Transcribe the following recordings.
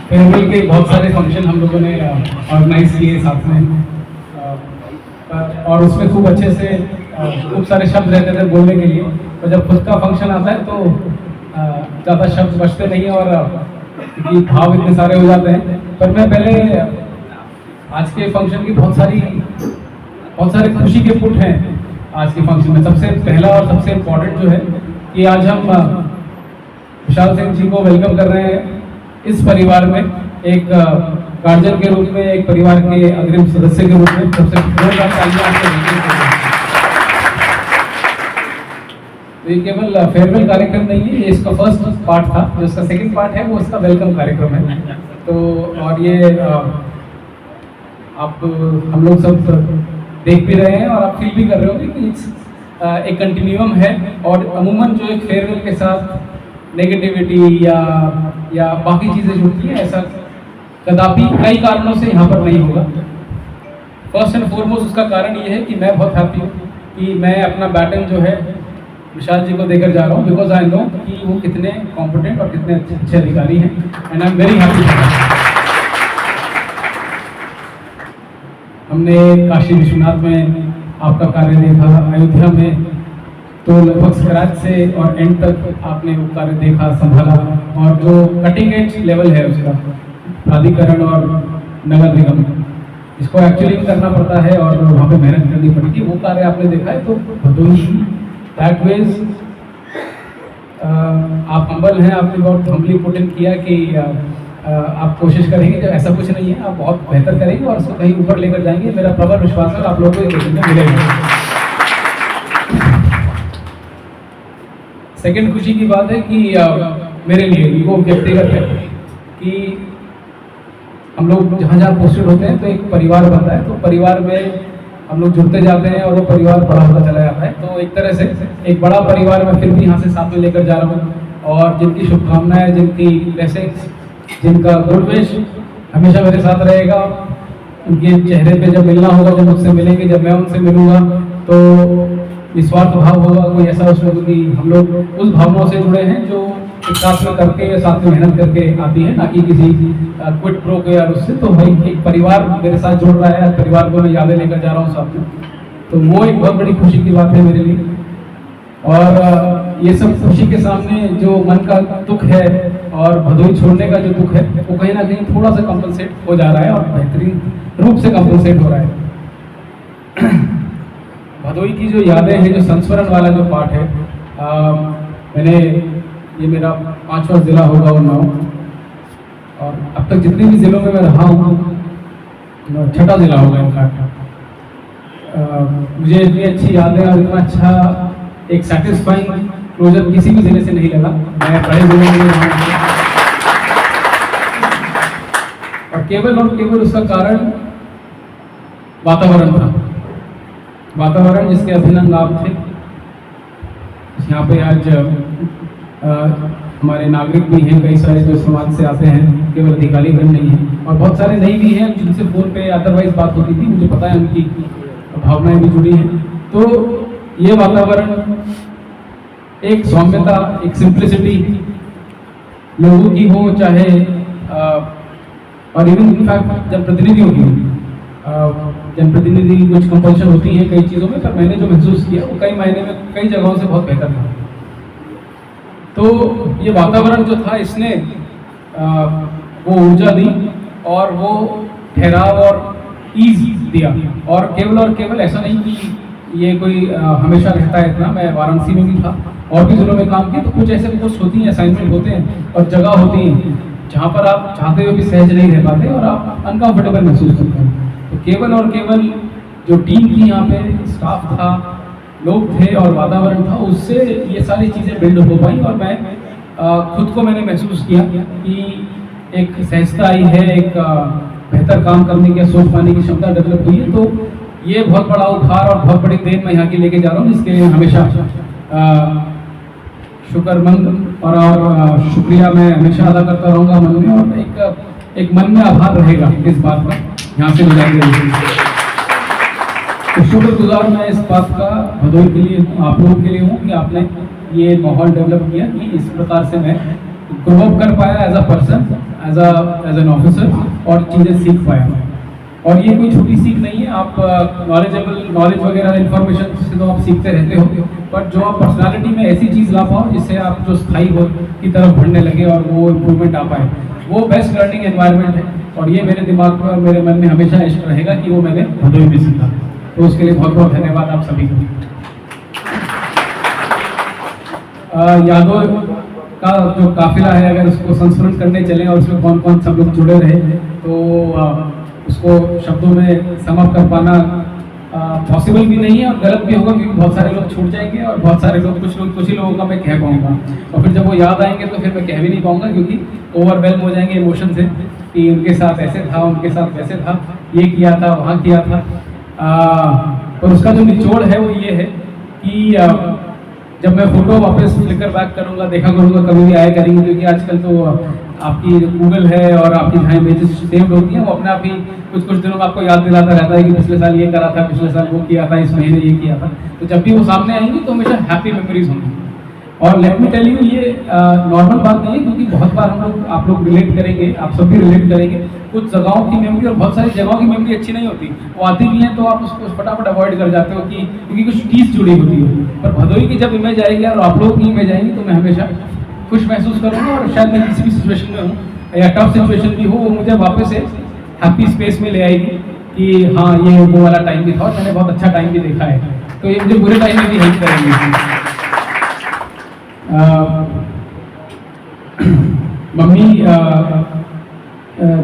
Farewell के बहुत सारे फंक्शन हम लोगों ने ऑर्गेनाइज किए साथ में, और उसमें खूब अच्छे से खूब सारे शब्द रहते थे बोलने के लिए, और जब खुद का फंक्शन आता है तो ज़्यादा शब्द बचते नहीं और क्योंकि भाव इतने सारे हो जाते हैं। पर मैं पहले आज के फंक्शन की बहुत सारे खुशी के पुट हैं आज के फंक्शन में। सबसे पहला और सबसे इम्पोर्टेंट जो है कि आज हम विशाल सिंह जी को वेलकम कर रहे हैं इस परिवार में, एक गार्जियन के रूप में, एक परिवार के अग्रिम सदस्य के रूप में। सबसे जोरदार तालियां आपको देनी चाहिए। तो ये केवल फेयरवेल कार्यक्रम नहीं है, ये इसका फर्स्ट पार्ट था। जो इसका सेकंड पार्ट है वो इसका वेलकम कार्यक्रम है। तो और ये आप हम लोग सब देख भी रहे हैं और आप फील भी कर रहे होंगे कि एक कंटिन्यूम है। और अमूमन जो एक फेयरवेल के साथ नेगेटिविटी या बाकी चीज़ें जुड़ती हैं, ऐसा कदापि कई कारणों से यहाँ पर नहीं होगा। फर्स्ट एंड फॉरमोस्ट उसका कारण ये है कि मैं बहुत हैप्पी हूँ कि मैं अपना बैटन जो है विशाल जी को देकर जा रहा हूँ, बिकॉज आई नो कि वो कितने कॉम्पिटेंट और कितने अच्छे अधिकारी हैं, and I am very happy. हमने काशी विश्वनाथ में आपका कार्य देखा, अयोध्या में तो लगभग स्क्रैच से और एंड तक आपने वो कार्य देखा, संभाला, और जो कटिंग एज लेवल है उसका प्राधिकरण और नगर निगम, इसको एक्चुअली करना पड़ता है और वहाँ पे मेहनत करनी पड़ती है, वो कार्य आपने देखा है। तो भदोही दैट वेज आप हम्बल हैं, आपने बहुत हम्बली पुट इन किया कि आप कोशिश करेंगे, जब ऐसा कुछ नहीं है आप बहुत बेहतर करेंगे और उसको कहीं ऊपर लेकर जाएंगे। मेरा प्रबल विश्वास है आप लोगों को ये देखने मिलेगा। सेकंड खुशी की बात है कि मेरे लिए वो व्यक्तिगत है कि हम लोग जहाँ जहाँ पोस्टेड होते हैं तो एक परिवार बनता है, तो परिवार में हम लोग जुड़ते जाते हैं और वो परिवार बड़ा होता चला जाता है। तो एक तरह से एक बड़ा परिवार मैं फिर भी यहाँ से साथ में लेकर जा रहा हूँ, और जिनकी शुभकामनाएं, जिनकी ब्लेसिंग्स, जिनका गुड विश हमेशा मेरे साथ रहेगा। उनके चेहरे पे जब मिलना होगा, जब मुझसे मिलेंगे, जब मैं उनसे मिलूंगा, तो निस्वार्थ भाव होगा, कोई ऐसा उसमें कि हम लोग उस भावनाओं से जुड़े हैं जो एक साथ में करके, साथ में मेहनत करके आती है, ना कि किसी क्विट प्रो के यार उससे। तो भाई एक परिवार मेरे साथ जुड़ रहा है, परिवार को मैं यादें लेकर जा रहा हूँ साथ में, तो वो एक बहुत बड़ी खुशी की बात है मेरे लिए। और ये सब खुशी के सामने जो मन का दुख है और भदोही छोड़ने का जो दुख है, वो कहीं ना कहीं थोड़ा सा कंपनसेट हो जा रहा है और बेहतरीन रूप से कंपनसेट हो रहा है। भदोही की जो यादें हैं, जो संस्मरण वाला जो पार्ट है, मैंने ये मेरा 5वां जिला होगा उन्नाव, और अब तक जितने भी जिलों में मैं रहा हूँ 6ठा जिला होगा इनफैक्ट। मुझे इतनी अच्छी यादें और इतना अच्छा एक सेटिस्फाइंग क्लोजर किसी भी जिले से नहीं लगा। मैं बड़े जिले में रहा हूँ और केवल उसका कारण वातावरण था। वातावरण जिसके अभिनंग आप थे। यहाँ पे आज हमारे नागरिक भी हैं, कई सारे जो समाज से आते हैं, केवल अधिकारी गण नहीं है, और बहुत सारे नहीं भी हैं जिनसे फोन पे अदरवाइज बात होती थी, मुझे पता है उनकी भावनाएं भी जुड़ी हैं। तो ये वातावरण, एक सौम्यता, एक सिंप्लिसिटी लोगों की हो, चाहे और इवन इनफैक्ट जनप्रतिनिधियों की हो। जनप्रतिनिधि कुछ कंपल्शन होती है कई चीज़ों में, पर मैंने जो महसूस किया वो कई मायने में कई जगहों से बहुत बेहतर था। तो ये वातावरण जो था, इसने वो ऊर्जा दी और वो ठहराव और ईज दिया। और केवल ऐसा नहीं कि ये कोई हमेशा रहता है इतना। मैं वाराणसी में भी था और भी जिलों में काम किया, तो कुछ ऐसे पोस्ट होती हैं, असाइनमेंट होते हैं और जगह होती हैं जहाँ पर आप चाहते हुए भी सहज नहीं रह पाते और आप अनकंफर्टेबल महसूस करते हैं। तो केवल जो टीम थी यहाँ पे, स्टाफ था, लोग थे और वातावरण था, उससे ये सारी चीज़ें बिल्ड हो पाई। और मैं खुद को मैंने महसूस किया कि एक सहजता आई है, एक बेहतर काम करने की, सोच पाने की क्षमता डेवलप हुई है। तो ये बहुत बड़ा उपहार और बहुत बड़ी देन मैं यहाँ की लेके जा रहा हूँ, जिसके लिए हमेशा शुक्रमंद और शुक्रिया मैं हमेशा अदा करता रहूँगा मन में, और एक मन में आभार रहेगा इस बात का यहाँ से मिलाएंगे। तो शुक्रगुजार मैं इस बात का भदोही के लिए, आप लोगों के लिए हूँ कि आपने ये माहौल डेवलप किया कि इस प्रकार से मैं ग्रो अप कर पाया as a person, as an officer, और चीज़ें सीख पाया। और ये कोई छोटी सीख नहीं है, आप नॉलेज वगैरह इन्फॉर्मेशन से तो आप सीखते रहते हो, बट जो आप पर्सनालिटी में ऐसी चीज़ ला पाओ जिससे आप जो स्थायी हो की तरफ बढ़ने लगे और वो इम्प्रूवमेंट आ पाए, वो बेस्ट लर्निंग एनवायरनमेंट है। और ये मेरे दिमाग में और मेरे मन में हमेशा इष्ट रहेगा कि वो मैंने भदोही में सीखा। तो उसके लिए बहुत बहुत धन्यवाद आप सभी को। यादों का जो काफिला है, अगर उसको संस्मरण करने चले और उसमें कौन कौन सब लोग जुड़े रहे, तो उसको शब्दों में समअप कर पाना पॉसिबल भी नहीं है और गलत भी होगा, क्योंकि बहुत सारे लोग छूट जाएंगे और बहुत सारे लोग कुछ ही लोगों का मैं कह पाऊंगा, और फिर जब वो याद आएंगे तो फिर मैं कह भी नहीं पाऊंगा, क्योंकि ओवरवेल्म हो जाएंगे इमोशन से कि उनके साथ ऐसे था, उनके साथ वैसे था, ये किया था, वहाँ किया था। पर उसका जो निचोड़ है वो ये है कि जब मैं फोटो वापस फ्लिकर बैक करूंगा, देखा करूंगा, कभी भी आया करेंगे, क्योंकि आजकल तो आपकी गूगल है और आपकी जहाँ इमेजेस सेव्ड होती हैं, वो अपने आप ही कुछ दिनों में आपको याद दिलाता रहता है कि पिछले साल ये करा था, पिछले साल वो किया था, इस महीने ये किया था। तो जब भी वो सामने आएंगी तो हमेशा हैप्पी मेमोरीज होंगी। और लेट मी टेल यू, ये नॉर्मल बात नहीं है, क्योंकि बहुत बार आप लोग रिलेट करेंगे, आप सब भी रिलेट करेंगे। कुछ जगहों की मेमोरी और बहुत सारी जगहों की मेमोरी अच्छी नहीं होती, वो आती भी हैं तो आप उसको फटाफट अवॉइड कर जाते हो कि क्योंकि कुछ टीस जुड़ी होती है। पर भदोही की जब इमेज आएगी और आप लोगों की इमेज आएगी तो मैं हमेशा खुश महसूस करूँगा, और शायद मैं किसी भी सिचुएशन में हूँ या टफ सिचुएशन भी हो, वो मुझे वापस से हैप्पी स्पेस में ले आएगी कि हाँ, ये वो वाला टाइम भी था और मैंने बहुत अच्छा टाइम भी देखा है, तो ये मुझे बुरे टाइम में भी हेल्प करेंगे। मम्मी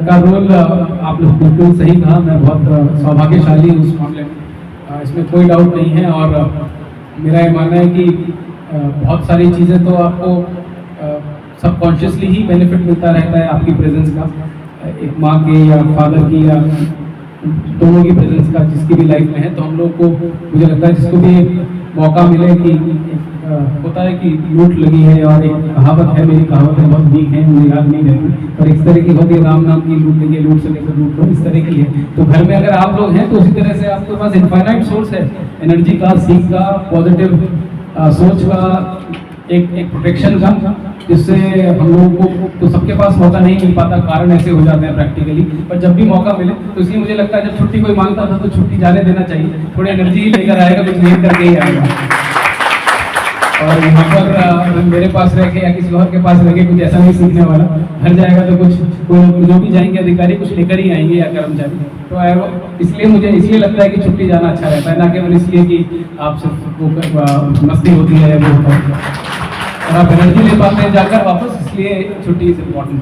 का रोल आप लोग बिल्कुल सही कहा, मैं बहुत सौभाग्यशाली हूँ उस मामले में, इसमें कोई डाउट नहीं है। और मेरा ये मानना है कि बहुत सारी चीज़ें तो आपको सबकॉन्शियसली ही बेनिफिट मिलता रहता है आपकी प्रेजेंस का, एक माँ के या फादर की या दोनों की प्रेजेंस का, जिसकी भी लाइफ में है। तो हम लोग को, मुझे लगता है जिसको भी मौका मिले कि होता है कि लूट लगी है, और एक कहावत है, मेरी कहावतें बहुत वीक हैं, मुझे याद नहीं रहती, पर इस तरह की होती है, राम नाम की लूट लगी, लूट से लेकर लूट लो, इस तरह की है। तो घर में अगर आप लोग हैं तो उसी तरह से आपके पास इनफाइनाइट सोर्स है एनर्जी का, सीख का, पॉजिटिव सोच का, एक प्रोटेक्शन का, जिससे हम लोगों को तो सबके पास मौका नहीं मिल पाता, कारण ऐसे हो जाते हैं प्रैक्टिकली, पर जब भी मौका मिले तो इसलिए मुझे लगता है जब छुट्टी कोई मांगता था तो छुट्टी जाने देना चाहिए, थोड़ी एनर्जी ही लेकर आएगा, कुछ लेकर करके ही आएगा। और यहाँ पर मेरे पास रह के या किसी और के पास रह के कुछ ऐसा नहीं सीखने वाला, घर जाएगा तो कुछ जो भी जाएंगे अधिकारी कुछ लेकर ही आएंगे या कर्मचारी, तो इसलिए मुझे इसलिए लगता है कि छुट्टी जाना अच्छा रहता है, ना केवल इसलिए कि आप सिर्फ मस्ती होती है वो होता है और आप एनर्जी ले पाते हैं जाकर वापस, इसलिए छुट्टी इज इम्पॉर्टेंट।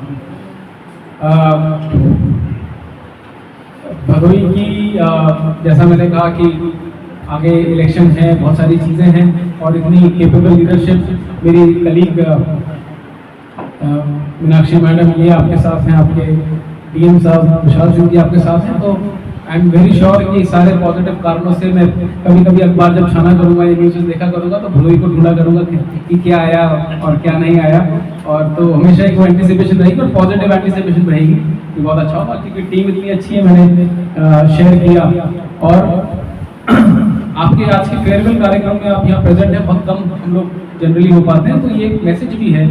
भदोही की जैसा मैंने कहा कि आगे इलेक्शन है, बहुत सारी चीज़ें हैं, और इतनी केपेबल लीडरशिप मेरी कलीग मीनाक्षी मैडम ये आपके साथ हैं, आपके डीएम साहब विशाल सिंह जी आपके साथ हैं, तो आई एम वेरी श्योर कि सारे पॉजिटिव कारणों से मैं कभी कभी अखबार जब छाना करूँगा या न्यूज़ देखा करूँगा तो भदोही को ढूंढा करूँगा कि क्या आया और क्या नहीं आया, और तो हमेशा एक वो एंटिसिपेशन रहेगी और पॉजिटिव एंटिसिपेशन रहेगी कि बहुत अच्छा होगा, क्योंकि टीम इतनी अच्छी है, मैंने शेयर किया। और आपके आज के फेयरवेल कार्यक्रम में आप यहाँ प्रेजेंट हैं, बहुत कम हम लोग जनरली हो पाते हैं, तो ये एक मैसेज भी है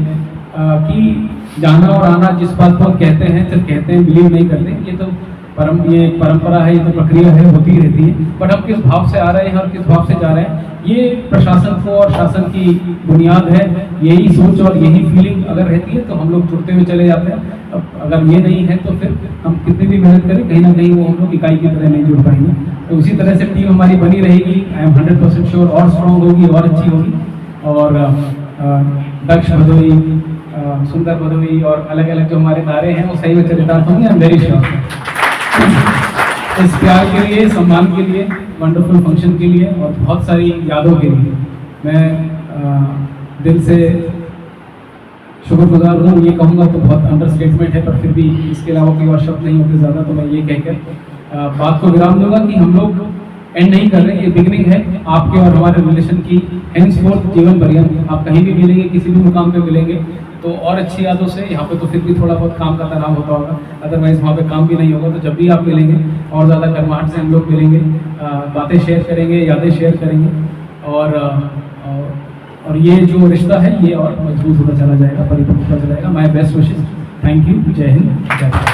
कि जाना और आना जिस बात को कहते हैं, सिर्फ कहते हैं, बिलीव नहीं करते, ये तो ये परंपरा है, ये तो प्रक्रिया है, होती रहती है, बट हम किस भाव से आ रहे हैं और किस भाव से जा रहे हैं, ये प्रशासन को और शासन की बुनियाद है। यही सोच और यही फीलिंग अगर रहती है तो हम लोग जुड़ते हुए चले जाते हैं, अब अगर ये नहीं है तो फिर हम कितनी भी मेहनत करें, कहीं ना कहीं वो हम लोग इकाई की तरह नहीं जुड़ पाएंगे। तो उसी तरह से टीम हमारी बनी रहेगी, आई एम 100% श्योर, और स्ट्रॉन्ग होगी और अच्छी होगी, और दक्ष भदोही, सुंदर भदोही और अलग अलग जो हमारे नारे हैं वो सही में चरितार्थ होंगे, आई एम वेरी श्योर। इस प्यार के लिए, सम्मान के लिए, वंडरफुल फंक्शन के लिए और बहुत सारी यादों के लिए मैं दिल से शुक्रगुजार हूँ। ये कहूँगा तो बहुत अंडरस्टेटमेंट है, पर फिर भी इसके अलावा कोई और शब्द नहीं होते ज़्यादा, तो मैं ये कहकर बात को विराम दूंगा कि हम लोग एंड नहीं कर रहे, ये बिगिनिंग है आपके और हमारे रिलेशन की, हेंसफोर्थ जीवन पर्यंत आप कहीं भी मिलेंगे, किसी भी मुकाम पे मिलेंगे तो और अच्छी यादों से। यहाँ पे तो फिर भी थोड़ा बहुत काम का तनाव होता होगा, अदरवाइज वहाँ पे काम भी नहीं होगा, तो जब भी आप मिलेंगे और ज़्यादा गर्माहट से हम लोग मिलेंगे, बातें शेयर करेंगे, यादें शेयर करेंगे, और ये जो रिश्ता है ये और मजबूत होता चला जाएगा, परिपक्व होता चला जाएगा। My best wishes. Thank you. जय हिंद, जय भारत।